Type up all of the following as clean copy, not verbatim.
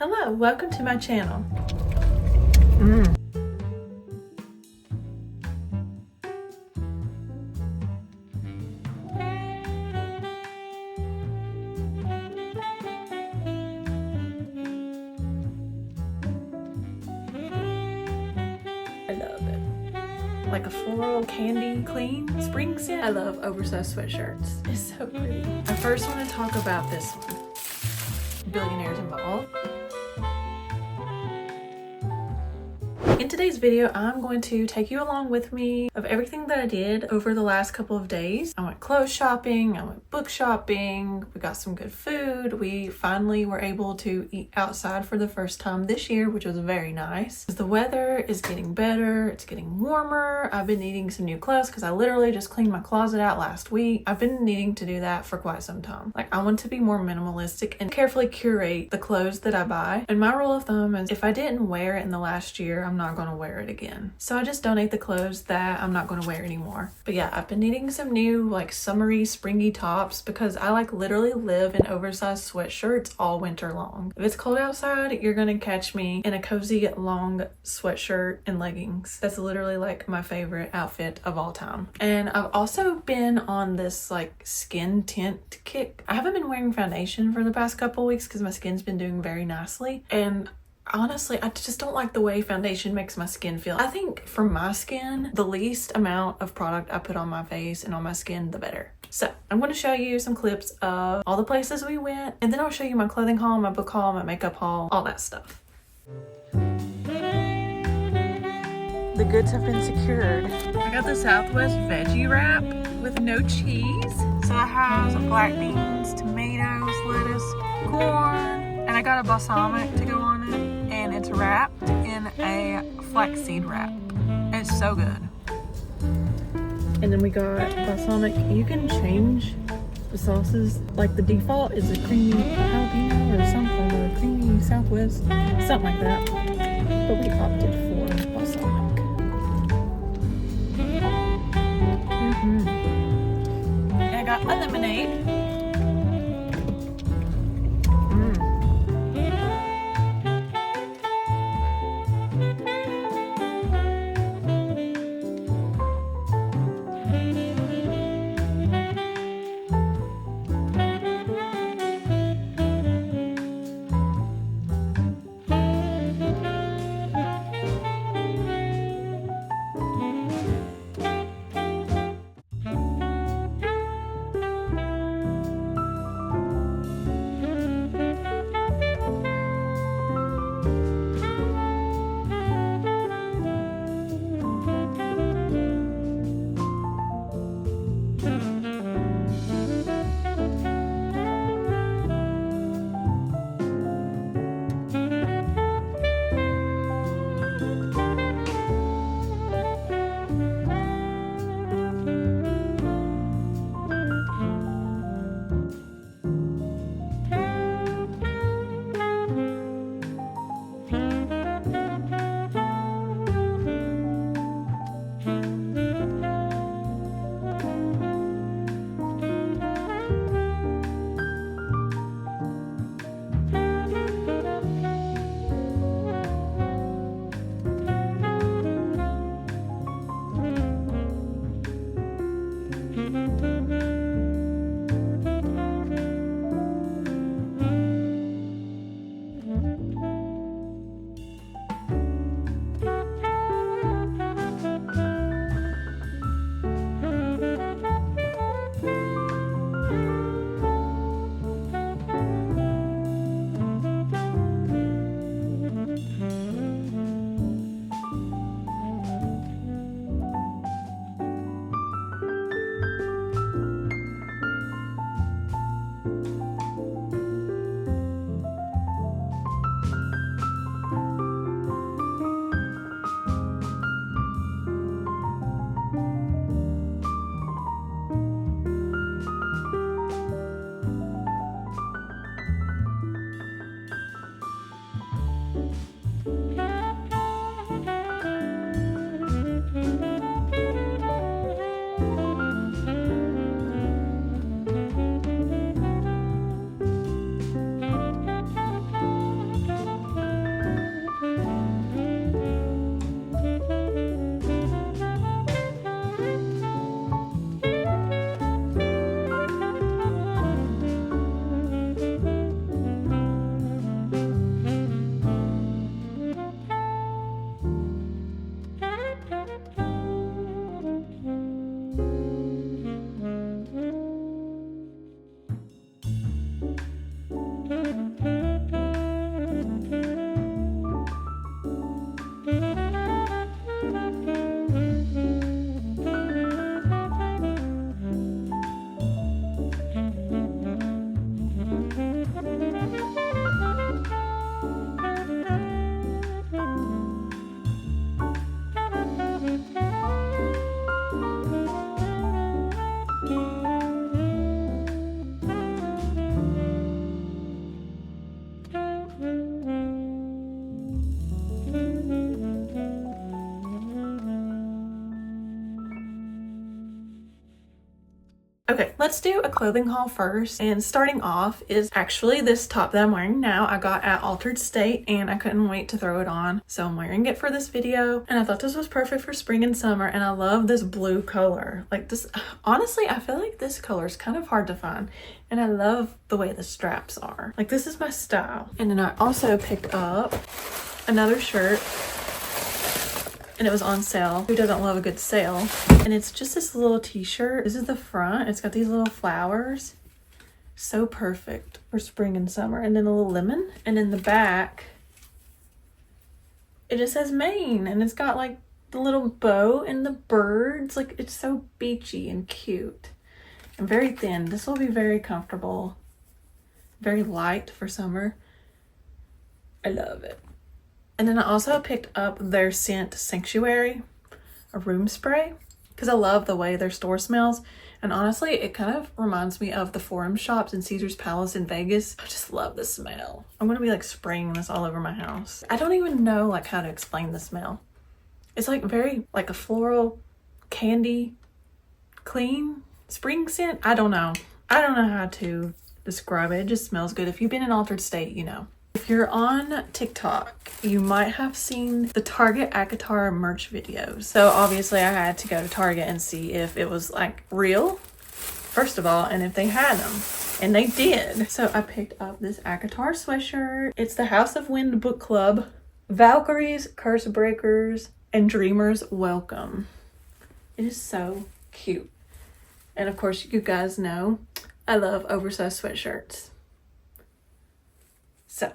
Hello, welcome to my channel. I love it. Like a floral candy clean spring scent. I love oversized sweatshirts. It's so pretty. I first want to talk about this one. Billionaires Involved. In today's video, I'm going to take you along with me of everything that I did over the last couple of days. I went clothes shopping, I went book shopping, we got some good food. We finally were able to eat outside for the first time this year, which was very nice. The weather is getting better, it's getting warmer. I've been needing some new clothes because I literally just cleaned my closet out last week. I've been needing to do that for quite some time. Like, I want to be more minimalistic and carefully curate the clothes that I buy. And my rule of thumb is if I didn't wear it in the last year, I'm not going to wear it again. So I just donate the clothes that I'm not going to wear anymore. But yeah, I've been needing some new like summery, springy tops because I like literally live in oversized sweatshirts all winter long. If it's cold outside, you're going to catch me in a cozy long sweatshirt and leggings. That's literally like my favorite outfit of all time. And I've also been on this like skin tint kick. I haven't been wearing foundation for the past couple weeks because my skin's been doing very nicely. And honestly, I just don't like the way foundation makes my skin feel. I think for my skin, the least amount of product I put on my face and on my skin, the better. So I'm going to show you some clips of all the places we went, and then I'll show you my clothing haul, my book haul, my makeup haul, all that stuff. The goods have been secured. I got the Southwest veggie wrap with no cheese. So it has black beans, tomatoes, lettuce, corn, and I got a balsamic to go on it, and it's wrapped in a flaxseed wrap. It's so good. And then we got balsamic. You can change the sauces. Like the default is a creamy jalapeno or something, or a creamy Southwest, something like that. But we opted for balsamic. And I got a lemonade. Okay, let's do a clothing haul first. And starting off is actually this top that I'm wearing now. I got at Altered State and I couldn't wait to throw it on. So I'm wearing it for this video. And I thought this was perfect for spring and summer. And I love this blue color. Like this, honestly, I feel like this color is kind of hard to find. And I love the way the straps are. Like this is my style. And then I also picked up another shirt. And it was on sale. Who doesn't love a good sale? And it's just this little t-shirt. This is the front. It's got these little flowers. So perfect for spring and summer. And then a little lemon. And in the back, it just says Maine. And it's got like the little bow and the birds. Like it's so beachy and cute. And very thin. This will be very comfortable. Very light for summer. I love it. And then I also picked up their scent Sanctuary, a room spray, because I love the way their store smells. And honestly, it kind of reminds me of the Forum shops in Caesar's Palace in Vegas. I just love the smell. I'm going to be like spraying this all over my house. I don't even know like how to explain the smell. It's like very like a floral, candy, clean spring scent. I don't know. I don't know how to describe it. It just smells good. If you've been in Altered State, you know. If you're on TikTok, you might have seen the Target ACOTAR merch videos. So obviously I had to go to Target and see if it was like real, first of all, and if they had them. And they did. So I picked up this ACOTAR sweatshirt. It's the House of Wind book club. Valkyries, Curse Breakers, and Dreamers Welcome. It is so cute. And of course, you guys know I love oversized sweatshirts. So,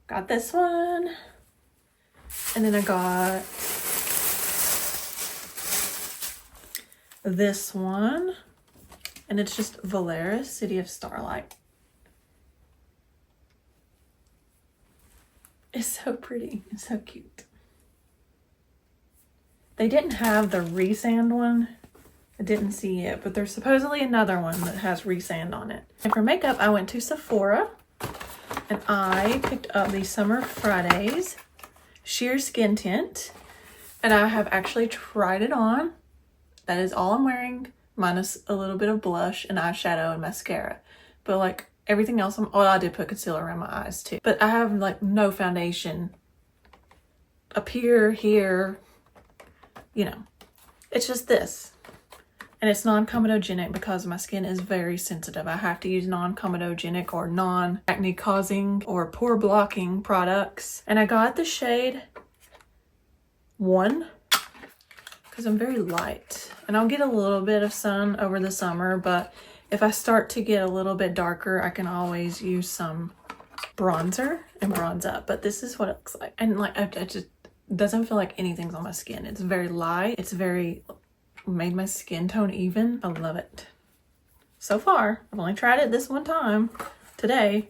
got this one. And then I got this one. And it's just Valeris, City of Starlight. It's so pretty. It's so cute. They didn't have the resand one. I didn't see it, but there's supposedly another one that has resand on it. And for makeup, I went to Sephora. And I picked up the Summer Fridays Sheer Skin Tint. And I have actually tried it on. That is all I'm wearing, minus a little bit of blush and eyeshadow and mascara. But like everything else, I did put concealer around my eyes too. But I have like no foundation up here, you know. It's just this. And it's non-comedogenic because my skin is very sensitive. I have to use non-comedogenic or non-acne causing or pore blocking products. And I got the shade 1 because I'm very light. And I'll get a little bit of sun over the summer, but if I start to get a little bit darker, I can always use some bronzer and bronze up. But this is what it looks like. And like, I just doesn't feel like anything's on my skin. It's very light. It's very made my skin tone even. I love it. So far, I've only tried it this one time today,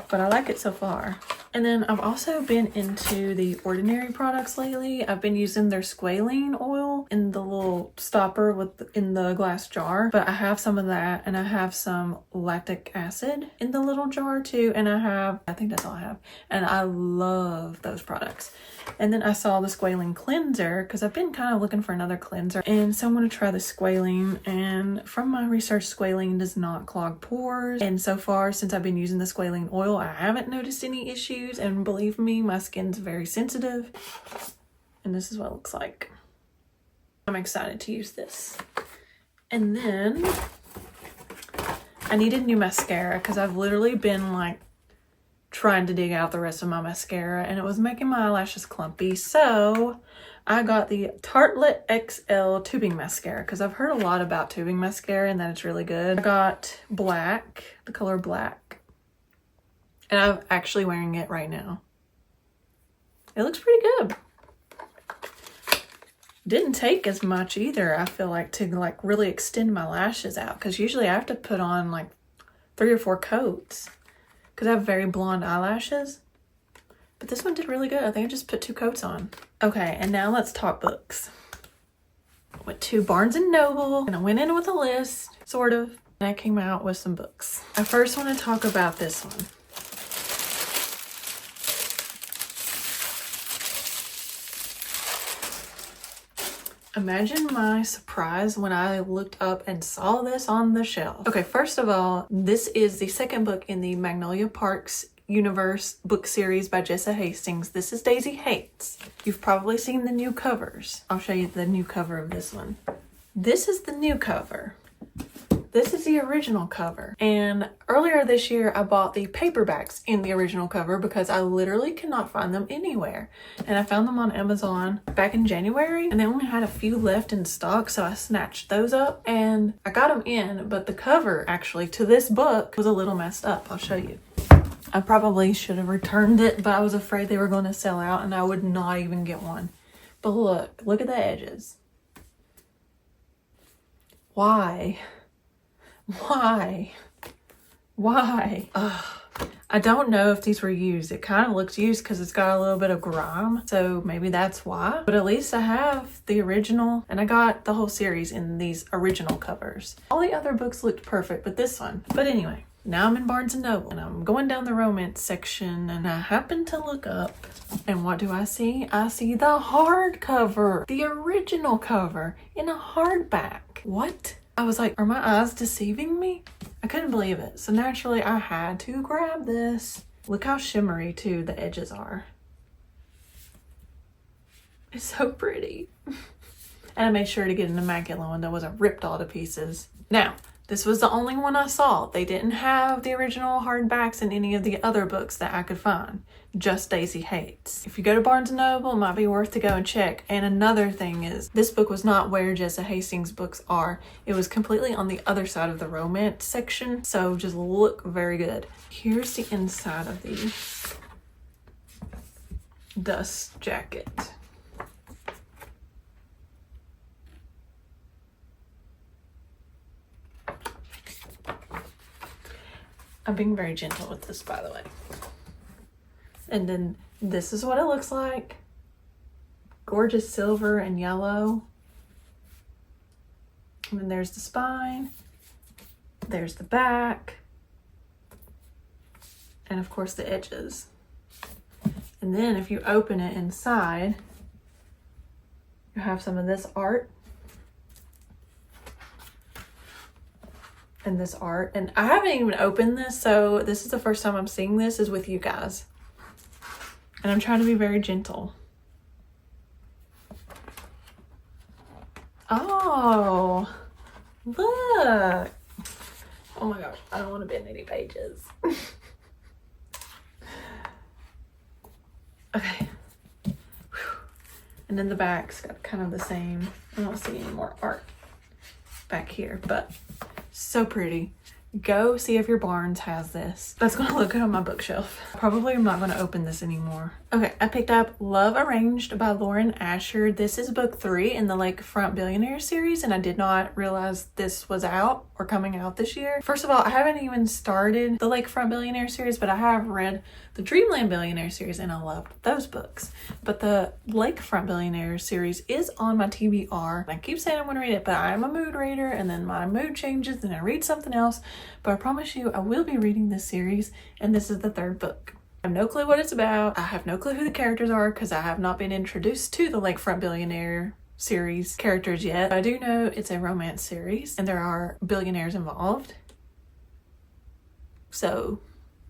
but I like it so far. And then I've also been into the Ordinary products lately. I've been using their squalene oil in the little stopper in the glass jar, but I have some of that and I have some lactic acid in the little jar too. And I think that's all I have. And I love those products. And then I saw the squalene cleanser because I've been kind of looking for another cleanser. And so I'm going to try the squalene. And from my research, squalene does not clog pores. And so far, since I've been using the squalene oil, I haven't noticed any issues. And believe me, my skin's very sensitive. And this is what it looks like. I'm excited to use this. And then I needed new mascara because I've literally been like trying to dig out the rest of my mascara and it was making my eyelashes clumpy. So I got the Tartelette XL tubing mascara because I've heard a lot about tubing mascara and that it's really good. I got black, the color black, and I'm actually wearing it right now. It looks pretty good. Didn't take as much either, I feel like, to like really extend my lashes out because usually I have to put on like 3 or 4 coats because I have very blonde eyelashes. But this one did really good. I think I just put 2 coats on. Okay, and now let's talk books. I went to Barnes & Noble and I went in with a list, sort of, and I came out with some books. I first want to talk about this one. Imagine my surprise when I looked up and saw this on the shelf. Okay, first of all, this is the second book in the Magnolia Parks universe book series by Jessa Hastings. This is Daisy Hates. You've probably seen the new covers. I'll show you the new cover of this one. This is the new cover. This is the original cover. And earlier this year, I bought the paperbacks in the original cover because I literally cannot find them anywhere. And I found them on Amazon back in January and they only had a few left in stock. So I snatched those up and I got them in, but the cover actually to this book was a little messed up. I'll show you. I probably should have returned it, but I was afraid they were going to sell out and I would not even get one. But look at the edges. Why? Ugh. I don't know if these were used. It kind of looks used because it's got a little bit of grime, so maybe that's why. But at least I have the original, and I got the whole series in these original covers. All the other books looked perfect, but this one. But anyway, now I'm in Barnes & Noble, and I'm going down the romance section, and I happen to look up, and what do I see? I see the hardcover, the original cover, in a hardback. What? I was like, are my eyes deceiving me? I couldn't believe it. So naturally, I had to grab this. Look how shimmery, too, the edges are. It's so pretty. And I made sure to get an immaculate one that wasn't ripped all to pieces. Now, this was the only one I saw. They didn't have the original hardbacks in any of the other books that I could find. Just Daisy Hates. If you go to Barnes & Noble, it might be worth to go and check. And another thing is, this book was not where Jessa Hastings' books are. It was completely on the other side of the romance section. So just look very good. Here's the inside of the dust jacket. I'm being very gentle with this, by the way. And then this is what it looks like. Gorgeous silver and yellow. And then there's the spine. There's the back. And of course the edges. And then if you open it inside, you have some of this art. And this art, and I haven't even opened this, so this is the first time I'm seeing this is with you guys, and I'm trying to be very gentle. Oh, look. Oh my gosh, I don't want to bend any pages. Okay. Whew. And then the back's got kind of the same. I don't see any more art back here, but so pretty. Go see if your Barnes has this. That's gonna look good on my bookshelf. Probably I'm not gonna open this anymore. Okay, I picked up Love Arranged by Lauren Asher. This is book 3 in the Lakefront Billionaire series, and I did not realize this was out or coming out this year. First of all, I haven't even started the Lakefront Billionaire series, but I have read the Dreamland Billionaire series and I loved those books. But the Lakefront Billionaire series is on my TBR. I keep saying I'm gonna read it, but I'm a mood reader and then my mood changes and I read something else. But I promise you, I will be reading this series, and this is the 3rd book. I have no clue what it's about. I have no clue who the characters are because I have not been introduced to the Lakefront Billionaire series characters yet. I do know it's a romance series and there are billionaires involved. So,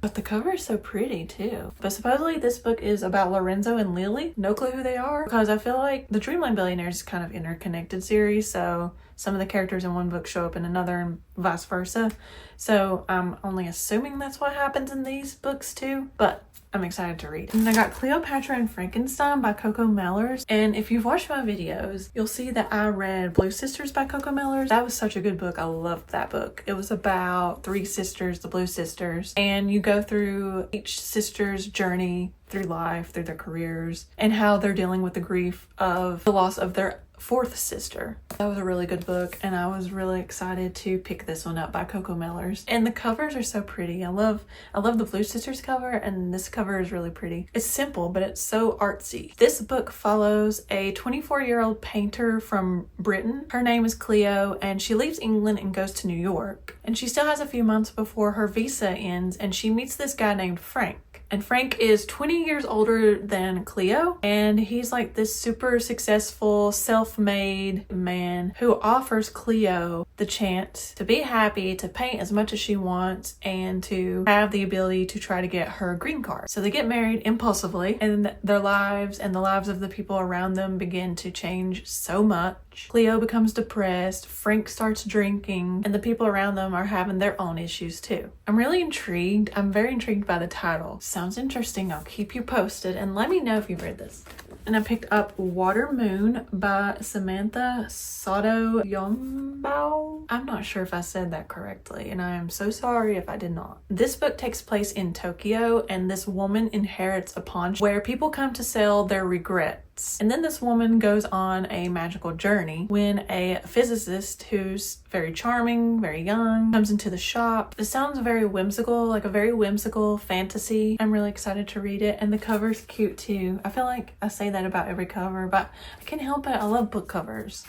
but the cover is so pretty too. But supposedly this book is about Lorenzo and Lily. No clue who they are because I feel like the Dreamland Billionaires is kind of interconnected series. So some of the characters in one book show up in another and vice versa. So I'm only assuming that's what happens in these books too, but I'm excited to read. And I got Cleopatra and Frankenstein by Coco Mellors. And if you've watched my videos, you'll see that I read Blue Sisters by Coco Mellors. That was such a good book. I loved that book. It was about 3 sisters, the Blue Sisters, and you go through each sister's journey through life, through their careers, and how they're dealing with the grief of the loss of their 4th sister. That was a really good book, and I was really excited to pick this one up by Coco Mellors. And the covers are so pretty. I love the Blue Sisters cover, and this cover is really pretty. It's simple, but it's so artsy. This book follows a 24-year-old painter from Britain. Her name is Cleo, and she leaves England and goes to New York. And she still has a few months before her visa ends, and she meets this guy named Frank. And Frank is 20 years older than Cleo, and he's like this super successful, self-made man who offers Cleo the chance to be happy, to paint as much as she wants, and to have the ability to try to get her green card. So they get married impulsively, and their lives and the lives of the people around them begin to change so much. Cleo becomes depressed, Frank starts drinking, and the people around them are having their own issues too. I'm really intrigued. I'm very intrigued by the title. Sounds interesting. I'll keep you posted, and let me know if you've read this. And I picked up Water Moon by Samantha Soto Yombao. I'm not sure if I said that correctly, and I am so sorry if I did not. This book takes place in Tokyo, and this woman inherits a pawn where people come to sell their regrets. And then this woman goes on a magical journey when a physicist who's very charming, very young, comes into the shop. It sounds very whimsical, like a very whimsical fantasy. I'm really excited to read it, and the cover's cute too. I feel like I say that about every cover, but I can't help it. I love book covers,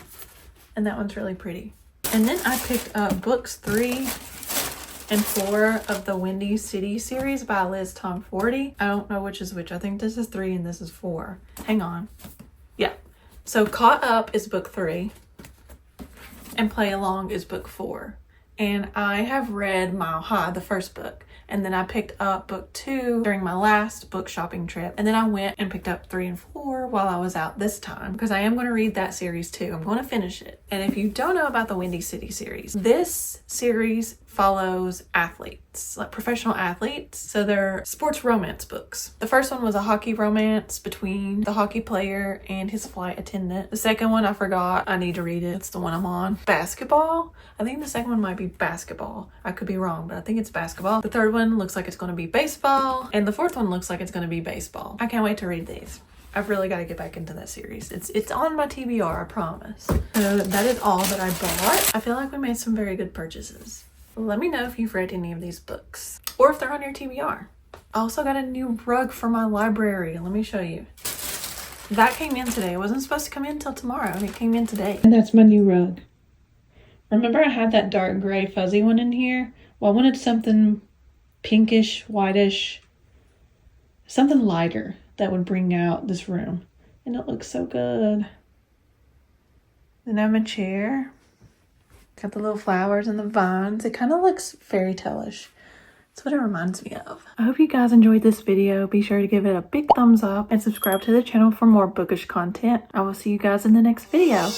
and that one's really pretty. And then I picked up books 3 and 4 of the Windy City series by Liz Tomforty. I don't know which is which. I think this is 3 and this is 4. Hang on. Yeah. So Caught Up is book 3 and Play Along is book 4. And I have read Mile High, the first book. And then I picked up book 2 during my last book shopping trip. And then I went and picked up 3 and 4 while I was out this time, because I am going to read that series too. I'm going to finish it. And if you don't know about the Windy City series, this series follows athletes, like professional athletes. So they're sports romance books. The first one was a hockey romance between the hockey player and his flight attendant. The second one, I forgot. I need to read it. It's the one I'm on. Basketball. I think the second one might be basketball. I could be wrong, but I think it's basketball. The third one looks like it's going to be baseball. And the fourth one looks like it's going to be baseball. I can't wait to read these. I've really got to get back into that series. It's on my TBR, I promise. So that is all that I bought. I feel like we made some very good purchases. Let me know if you've read any of these books or if they're on your TBR. I also got a new rug for my library. Let me show you. That came in today. It wasn't supposed to come in till tomorrow, and it came in today. And that's my new rug. Remember I had that dark gray fuzzy one in here? Well, I wanted something pinkish, whitish, something lighter that would bring out this room. And it looks so good. Then I have a chair. Got the little flowers and the vines. It kind of looks fairy tale-ish. That's what it reminds me of. I hope you guys enjoyed this video. Be sure to give it a big thumbs up and subscribe to the channel for more bookish content. I will see you guys in the next video.